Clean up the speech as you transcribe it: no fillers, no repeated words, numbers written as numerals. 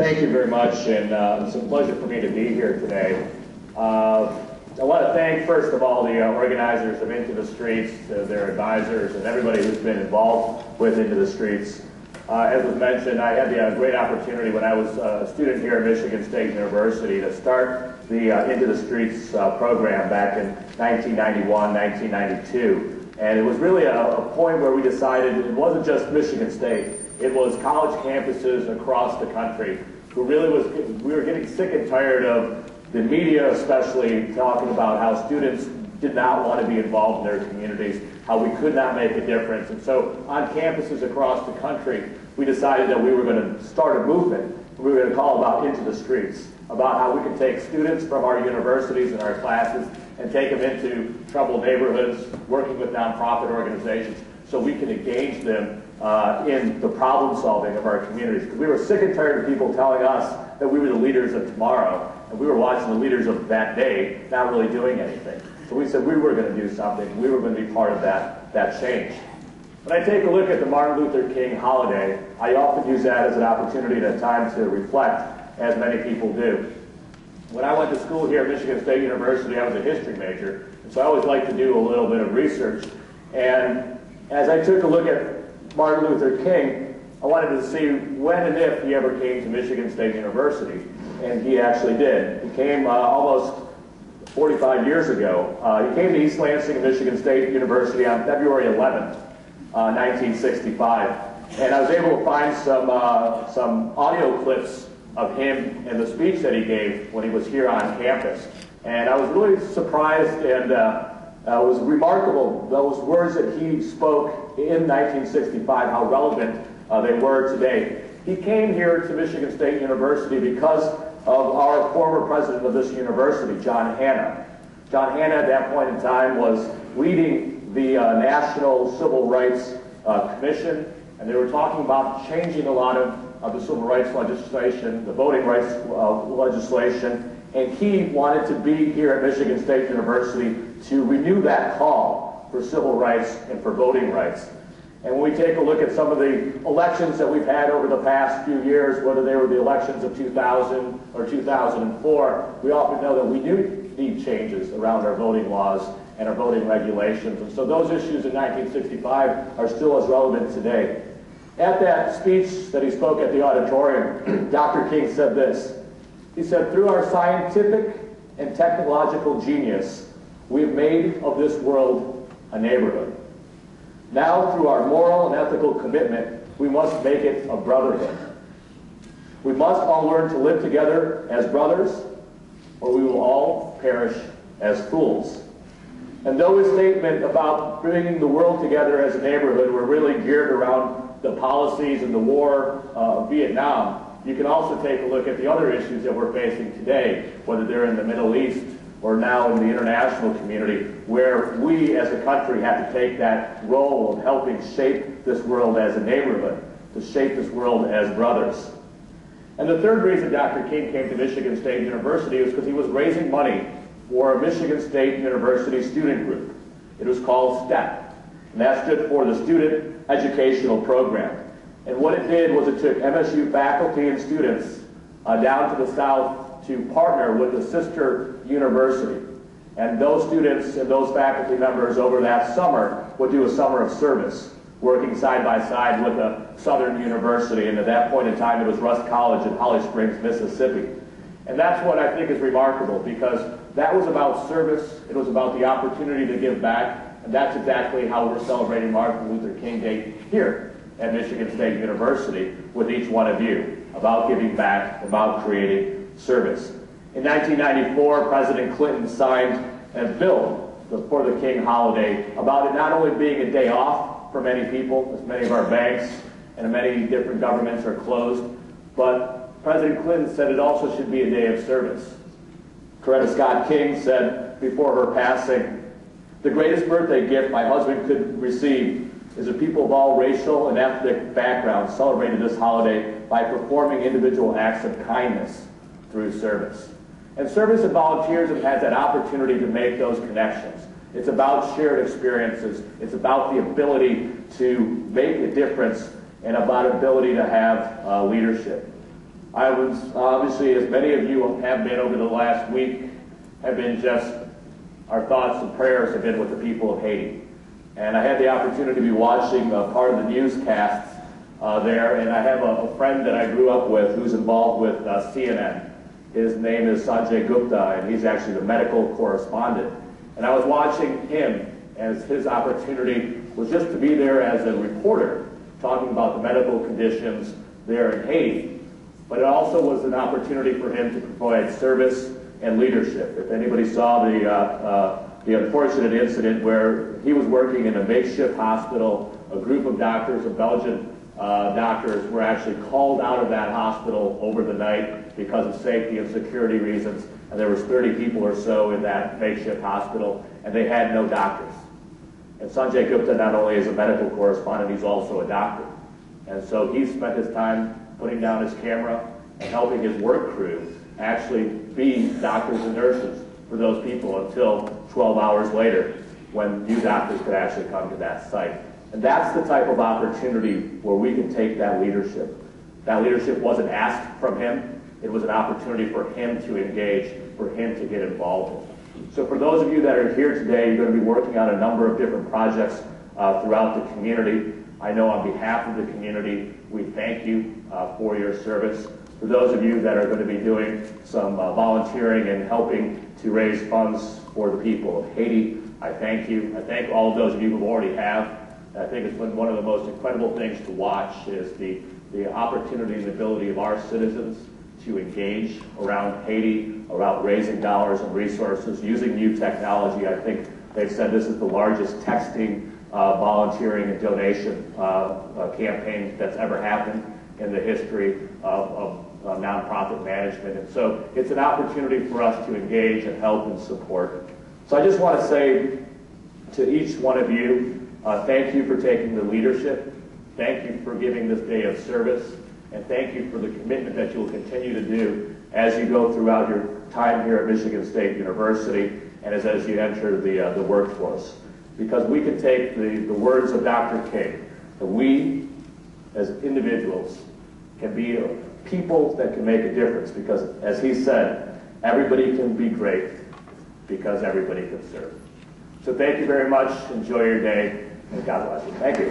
Thank you very much, and it's a pleasure for me to be here today. I want to thank, first of all, the organizers of Into the Streets, their advisors, and everybody who's been involved with Into the Streets. As was mentioned, I had the great opportunity when I was a student here at Michigan State University to start the Into the Streets program back in 1991, 1992. And it was really a point where we decided it wasn't just Michigan State, it was college campuses across the country who really we were getting sick and tired of the media especially talking about how students did not want to be involved in their communities, how we could not make a difference. And so on campuses across the country, we decided that we were going to start a movement. We were going to call about Into the Streets, about how we could take students from our universities and our classes and take them into troubled neighborhoods, working with nonprofit organizations, so we can engage them in the problem solving of our communities. Because we were sick and tired of people telling us that we were the leaders of tomorrow, and we were watching the leaders of that day not really doing anything. So we said we were going to do something. We were going to be part of that change. When I take a look at the Martin Luther King holiday, I often use that as an opportunity at a time to reflect, as many people do. When I went to school here at Michigan State University, I was a history major, and so I always like to do a little bit of research. And as I took a look at Martin Luther King, I wanted to see when and if he ever came to Michigan State University, and he actually did. He came almost 45 years ago. He came to East Lansing, Michigan State University on February 11th, 1965. And I was able to find some audio clips of him and the speech that he gave when he was here on campus. And I was really surprised, and it was remarkable, those words that he spoke in 1965, how relevant they were today. He came here to Michigan State University because of our former president of this university, John Hanna. John Hanna at that point in time was leading the National Civil Rights Commission, and they were talking about changing a lot of the civil rights legislation, the voting rights legislation, and he wanted to be here at Michigan State University to renew that call for civil rights and for voting rights. And when we take a look at some of the elections that we've had over the past few years, whether they were the elections of 2000 or 2004, we often know that we do need changes around our voting laws and our voting regulations. And so those issues in 1965 are still as relevant today. At that speech that he spoke at the auditorium, Dr. King said this. He said, "Through our scientific and technological genius, we've made of this world a neighborhood. Now, through our moral and ethical commitment, we must make it a brotherhood. We must all learn to live together as brothers, or we will all perish as fools." And though his statement about bringing the world together as a neighborhood were really geared around the policies and the war of Vietnam, you can also take a look at the other issues that we're facing today, whether they're in the Middle East or now in the international community, where we as a country have to take that role of helping shape this world as a neighborhood, to shape this world as brothers. And the third reason Dr. King came to Michigan State University was because he was raising money for a Michigan State University student group. It was called STEP, and that stood for the Student Educational Program. And what it did was it took MSU faculty and students down to the south to partner with a sister university. And those students and those faculty members over that summer would do a summer of service, working side by side with a southern university. And at that point in time, it was Rust College in Holly Springs, Mississippi. And that's what I think is remarkable, because that was about service. It was about the opportunity to give back. And that's exactly how we're celebrating Martin Luther King Day here at Michigan State University with each one of you, about giving back, about creating service. In 1994, President Clinton signed a bill for the King holiday about it not only being a day off for many people, as many of our banks and many different governments are closed, but President Clinton said it also should be a day of service. Coretta Scott King said before her passing, "The greatest birthday gift my husband could receive is that people of all racial and ethnic backgrounds celebrated this holiday by performing individual acts of kindness through service." And service and volunteerism has that opportunity to make those connections. It's about shared experiences. It's about the ability to make a difference and about ability to have leadership. I was, obviously, as many of you have been over the last week, have been just, our thoughts and prayers have been with the people of Haiti. And I had the opportunity to be watching part of the newscasts there, and I have a friend that I grew up with who's involved with CNN. His name is Sanjay Gupta, and he's actually the medical correspondent. And I was watching him as his opportunity was just to be there as a reporter, talking about the medical conditions there in Haiti. But it also was an opportunity for him to provide service and leadership. If anybody saw the unfortunate incident where he was working in a makeshift hospital, a group of doctors, of Belgian doctors, were actually called out of that hospital over the night because of safety and security reasons, and there was 30 people or so in that makeshift hospital, and they had no doctors. And Sanjay Gupta not only is a medical correspondent, he's also a doctor. And so he spent his time putting down his camera and helping his work crew actually be doctors and nurses for those people until 12 hours later when new doctors could actually come to that site. And that's the type of opportunity where we can take that leadership. That leadership wasn't asked from him. It was an opportunity for him to engage, for him to get involved in. So for those of you that are here today, you're going to be working on a number of different projects throughout the community. I know on behalf of the community, we thank you for your service. For those of you that are going to be doing some volunteering and helping to raise funds for the people of Haiti, I thank you. I thank all of those of you who already have. I think it's been one of the most incredible things to watch is the opportunity and the ability of our citizens to engage around Haiti, around raising dollars and resources, using new technology. I think they've said this is the largest texting, volunteering, and donation campaign that's ever happened in the history of nonprofit management. And so it's an opportunity for us to engage and help and support. So I just want to say to each one of you, thank you for taking the leadership. Thank you for giving this day of service. And thank you for the commitment that you will continue to do as you go throughout your time here at Michigan State University and as you enter the workforce. Because we can take the words of Dr. King, that we as individuals can be people that can make a difference. Because as he said, everybody can be great because everybody can serve. So thank you very much. Enjoy your day. And God bless you. Thank you.